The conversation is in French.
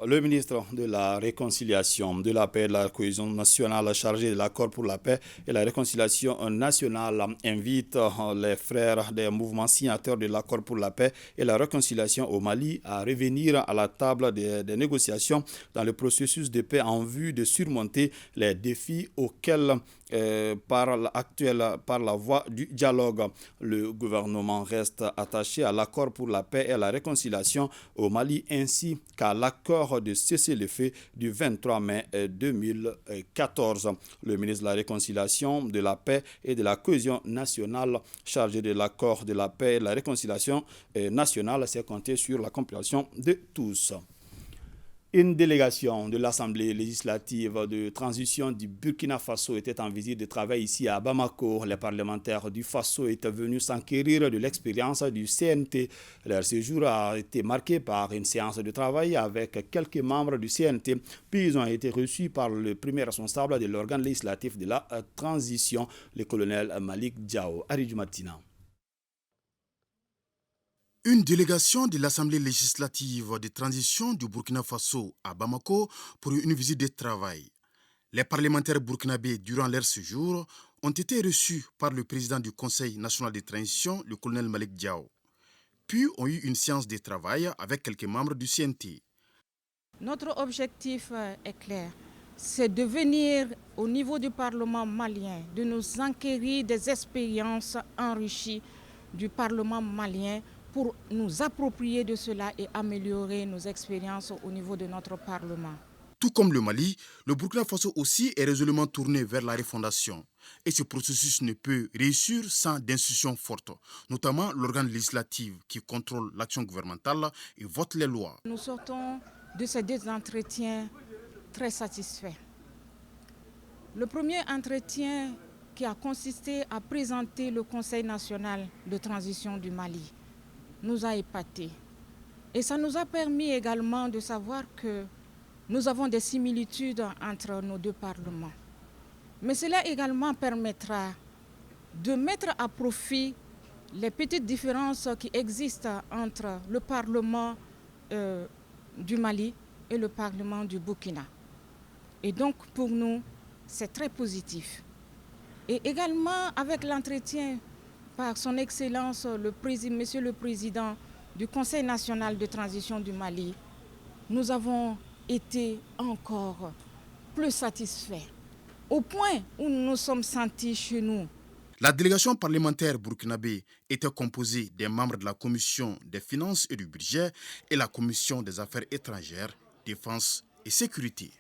Le ministre de la Réconciliation, de la Paix et de la Cohésion nationale chargé de l'accord pour la paix et la réconciliation nationale invite les frères des mouvements signataires de l'accord pour la paix et la réconciliation au Mali à revenir à la table des négociations dans le processus de paix en vue de surmonter les défis auxquels par la voie du dialogue. Le gouvernement reste attaché à l'accord pour la paix et la réconciliation au Mali ainsi qu'à l'accord de cessez-le-feu du 23 mai 2014. Le ministre de la Réconciliation, de la Paix et de la Cohésion nationale chargé de l'accord de la paix et de la réconciliation nationale s'est compté sur la compréhension de tous. Une délégation de l'Assemblée législative de transition du Burkina Faso était en visite de travail ici à Bamako. Les parlementaires du Faso étaient venus s'enquérir de l'expérience du CNT. Leur séjour a été marqué par une séance de travail avec quelques membres du CNT, puis ils ont été reçus par le premier responsable de l'organe législatif de la transition, le colonel Malik Diao. Aridou Matina. Une délégation de l'Assemblée législative de transition du Burkina Faso à Bamako pour une visite de travail. Les parlementaires burkinabés, durant leur séjour, ont été reçus par le président du Conseil national de transition, le colonel Malik Diao. Puis ont eu une séance de travail avec quelques membres du CNT. Notre objectif est clair, c'est de venir au niveau du Parlement malien, de nous enquérir des expériences enrichies du Parlement malien pour nous approprier de cela et améliorer nos expériences au niveau de notre Parlement. Tout comme le Mali, le Burkina Faso aussi est résolument tourné vers la refondation. Et ce processus ne peut réussir sans d'institutions fortes, notamment l'organe législatif qui contrôle l'action gouvernementale et vote les lois. Nous sortons de ces deux entretiens très satisfaits. Le premier entretien qui a consisté à présenter le Conseil national de transition du Mali nous a épatés. Et ça nous a permis également de savoir que nous avons des similitudes entre nos deux parlements. Mais cela également permettra de mettre à profit les petites différences qui existent entre le Parlement du Mali et le Parlement du Burkina. Et donc pour nous, c'est très positif. Et également avec l'entretien par son Excellence, Monsieur le Président du Conseil national de transition du Mali, nous avons été encore plus satisfaits, au point où nous nous sommes sentis chez nous. La délégation parlementaire burkinabé était composée des membres de la Commission des finances et du budget et la Commission des affaires étrangères, défense et sécurité.